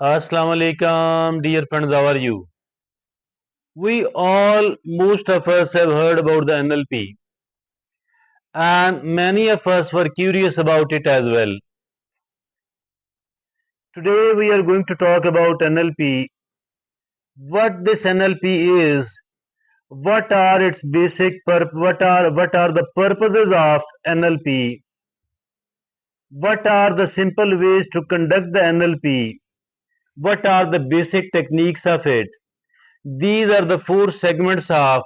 Assalamu alaikum, dear friends, how are you? Most of us have heard about the NLP, and many of us were curious about it as well. Today, we are going to talk about NLP, what this NLP is, what are its what are the purposes of NLP, what are the simple ways to conduct the NLP, what are the basic techniques of it. These are the four segments of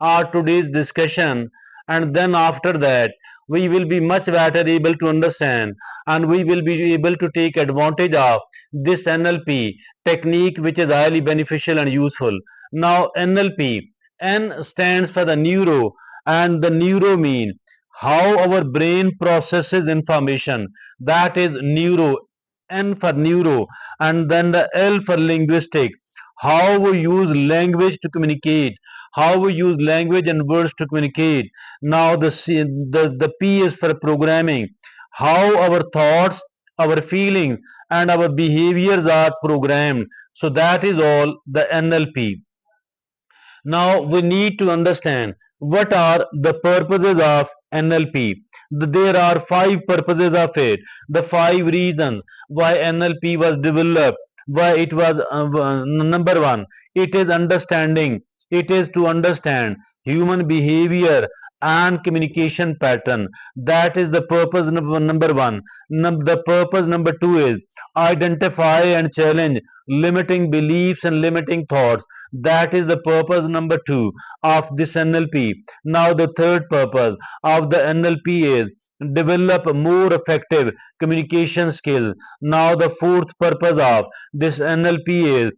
our today's discussion, and then after that, we will be much better able to understand and we will be able to take advantage of this NLP technique, which is highly beneficial and useful. Now, NLP, N stands for the neuro, and the neuro mean how our brain processes information. That is neuro, N for neuro, and then the L for linguistic, how we use language to communicate, how we use language and words to communicate. Now the P is for programming, how our thoughts, our feelings, and our behaviors are programmed. So that is all the NLP. Now we need to understand what are the purposes of NLP. There are five purposes of it. The five reasons why NLP was developed. Why it was number one. It is understanding. It is to understand human behavior and communication pattern. That is the purpose number one. The purpose number two is identify and challenge limiting beliefs and limiting thoughts. That is the purpose number two of this NLP. Now the third purpose of the NLP is develop more effective communication skills. Now the fourth purpose of this NLP is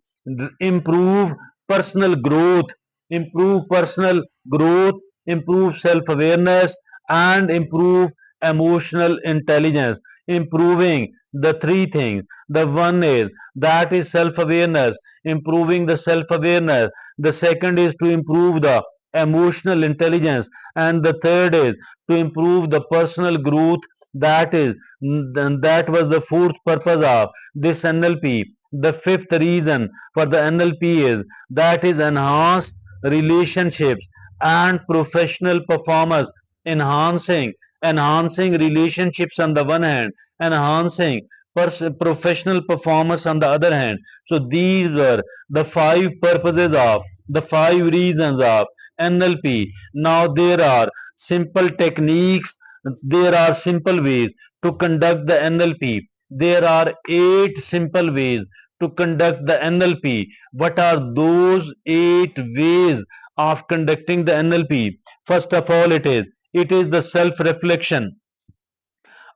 improve personal growth, improve personal growth, improve self-awareness, and improve emotional intelligence. Improving the three things. The one is that is self-awareness, improving the self-awareness. The second is to improve the emotional intelligence, and the third is to improve the personal growth. That was the fourth purpose of this NLP. The fifth reason for the NLP is that is enhance relationships and professional performance. Enhancing relationships on the one hand, enhancing professional performance on the other hand. So these are the five purposes of the five reasons of NLP. Now there are simple techniques, there are simple ways to conduct the NLP. There are 8 simple ways to conduct the NLP. What are those 8 ways of conducting the NLP? First of all, it is the self-reflection.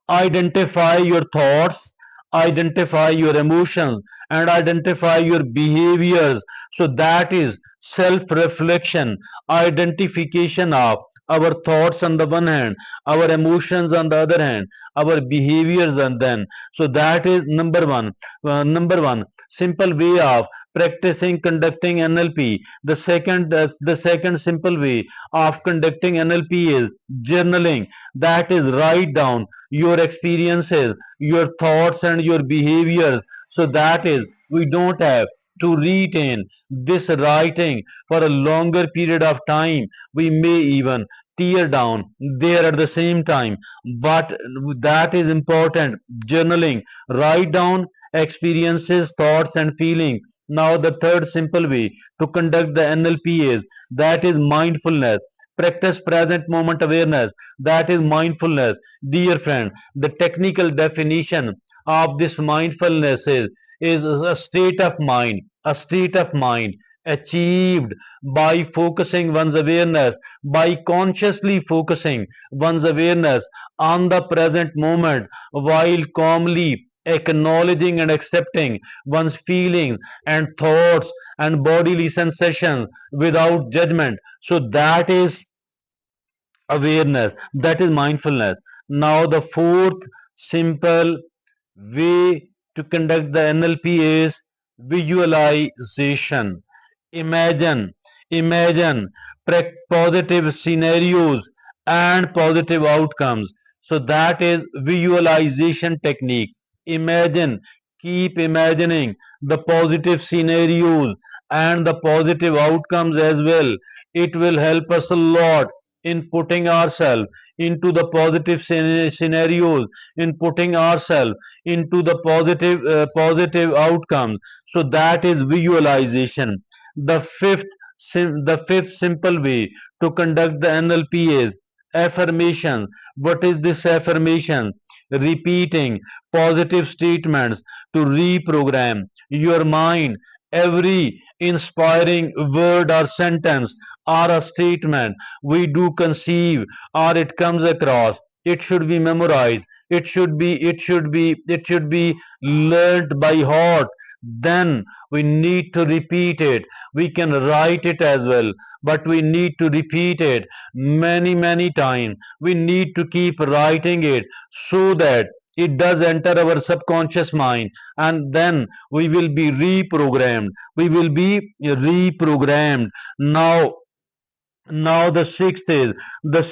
Identify your thoughts, identify your emotions, and identify your behaviors. So that is self-reflection, identification of our thoughts on the one hand, our emotions on the other hand, our behaviors, and then so that is number one. Number one simple way of practicing conducting NLP. The second simple way of conducting NLP is journaling. That is, write down your experiences, your thoughts, and your behaviors. So that is, we don't have to retain this writing for a longer period of time. We may even tear down there at the same time. But that is important. Journaling, write down experiences, thoughts, and feelings. Now, the third simple way to conduct the NLP is that is mindfulness. Practice present moment awareness. That is mindfulness. Dear friend, the technical definition of this mindfulness is a state of mind achieved by focusing one's awareness, by consciously focusing one's awareness on the present moment while calmly acknowledging and accepting one's feelings and thoughts and bodily sensations without judgment. So that is awareness, that is mindfulness. Now the fourth simple way to conduct the NLP is visualization. Imagine imagine positive scenarios and positive outcomes. So that is visualization technique. Imagine, keep imagining the positive scenarios and the positive outcomes as well. It will help us a lot in putting ourselves into the positive scenarios, in putting ourselves into the positive outcomes. So that is visualization. The fifth simple way to conduct the NLP is affirmation. What is this affirmation? Repeating positive statements to reprogram your mind. Every inspiring word or sentence or a statement we do conceive or it comes across, it should be memorized. It should be learnt by heart. Then we need to repeat it. We can write it as well, but we need to repeat it many times. We need to keep writing it so that it does enter our subconscious mind, and then we will be reprogrammed. Now the sixth is the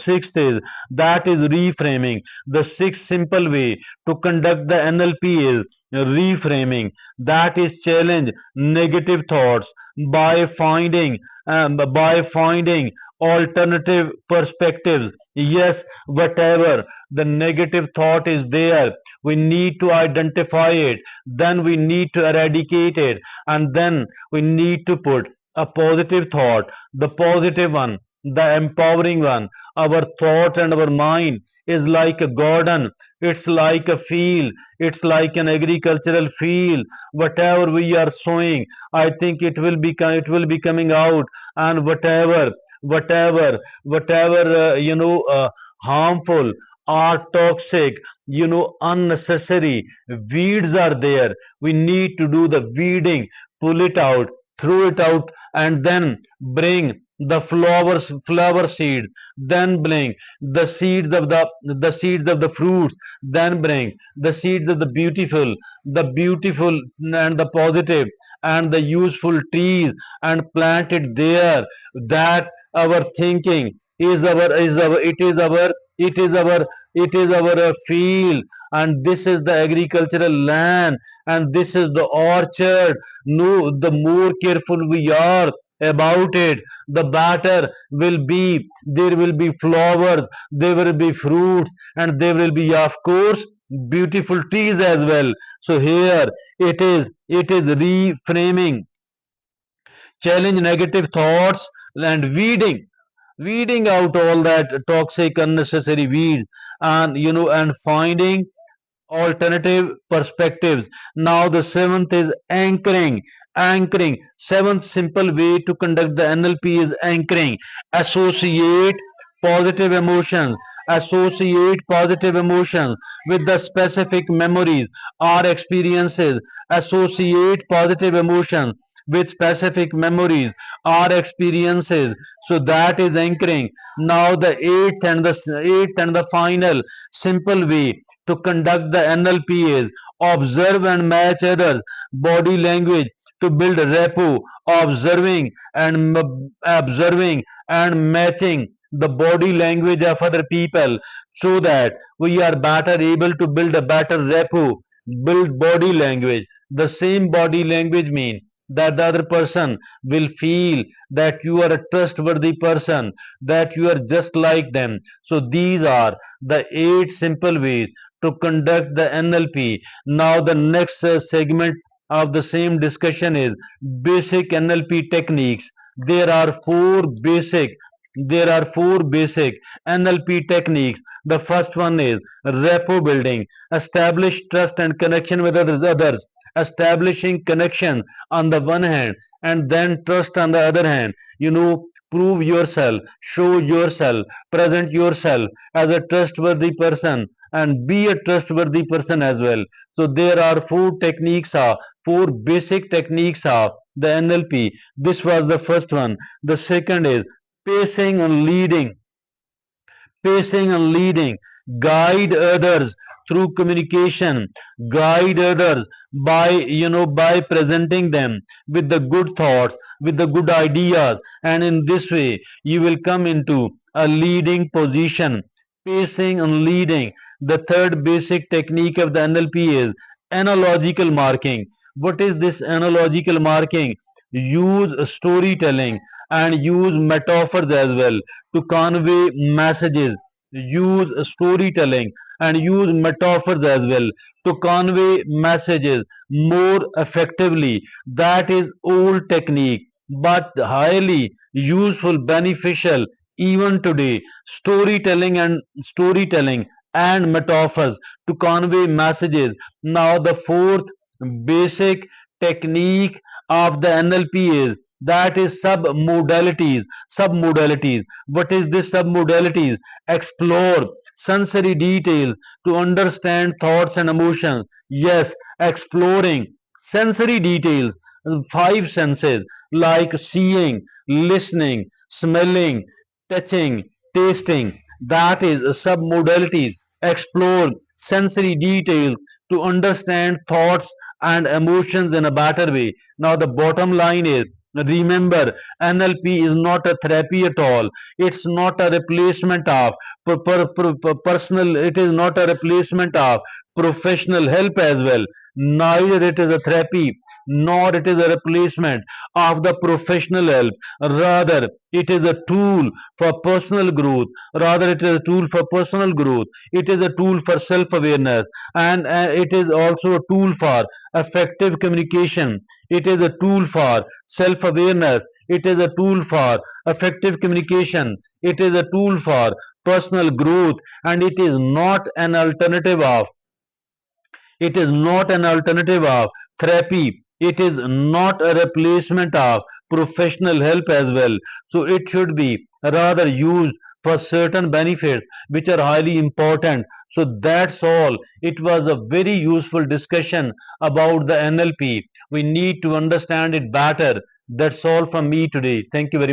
sixth is that is reframing. The sixth simple way to conduct the NLP is reframing. That is challenge negative thoughts by finding alternative perspectives. Yes, whatever the negative thought is there, we need to identify it. Then we need to eradicate it, and then we need to put a positive thought, the positive one, the empowering one. Our thought and our mind is like a garden, it's like a field, it's like an agricultural field. Whatever we are sowing, I think it will be coming out, and whatever harmful or toxic, unnecessary weeds are there. We need to do the weeding, pull it out, throw it out, and then bring the flower seeds, then bring the seeds of the fruits, then bring the seeds of the beautiful and the positive and the useful trees, and plant it there. That our thinking is our field, and this is the agricultural land, and this is the orchard. No, the more careful we are about it, the better will be. There will be flowers, there will be fruits, and there will be, of course, beautiful trees as well. So here it is reframing, challenge negative thoughts, and weeding out all that toxic unnecessary weeds, and finding alternative perspectives. Now the seventh is anchoring. Anchoring. Seventh simple way to conduct the NLP is anchoring. Associate positive emotions. Associate positive emotions with the specific memories or experiences. Associate positive emotions with specific memories or experiences. So that is anchoring. Now the eighth and the final simple way to conduct the NLP is observe and match others' body language to build rapport. Observing and matching the body language of other people, so that we are better able to build a better rapport. Build body language. The same body language mean that the other person will feel that you are a trustworthy person, that you are just like them. So these are the eight simple ways to conduct the NLP. Now the next segment of the same discussion is basic NLP techniques. There are four basic NLP techniques. The first one is rapport building. Establish trust and connection with others. Establishing connection on the one hand, and then trust on the other hand. Prove yourself, show yourself, present yourself as a trustworthy person, and be a trustworthy person as well. So there are four basic techniques of the NLP. This was the first one. The second is pacing and leading. Pacing and leading. Guide others through communication. Guide others by presenting them with the good thoughts, with the good ideas, and in this way you will come into a leading position. Pacing and leading. The third basic technique of the NLP is analogical marking. What is this analogical marking? Use storytelling and use metaphors as well to convey messages. Use storytelling and use metaphors as well to convey messages more effectively. That is old technique, but highly useful, beneficial even today. Storytelling and metaphors to convey messages. Now the fourth basic technique of the NLP is, that is submodalities. Submodalities. What is this submodalities? Explore sensory details to understand thoughts and emotions. Yes, exploring sensory details, five senses like seeing, listening, smelling, touching, tasting. That is submodalities. Explore sensory details to understand thoughts and emotions in a better way. Now, the bottom line is, remember, NLP is not a therapy at all. It's not a replacement of personal, it is not a replacement of professional help as well. Neither it is a therapy nor it is a replacement of the professional help. Rather, it is a tool for personal growth. Rather, it is a tool for personal growth. It is a tool for self-awareness, and it is also a tool for effective communication. It is a tool for self-awareness. It is a tool for effective communication. It is a tool for personal growth, and it is not an alternative of therapy. It is not a replacement of professional help as well. So it should be rather used for certain benefits which are highly important. So that's all. It was a very useful discussion about the NLP. We need to understand it better. That's all from me today. Thank you very much.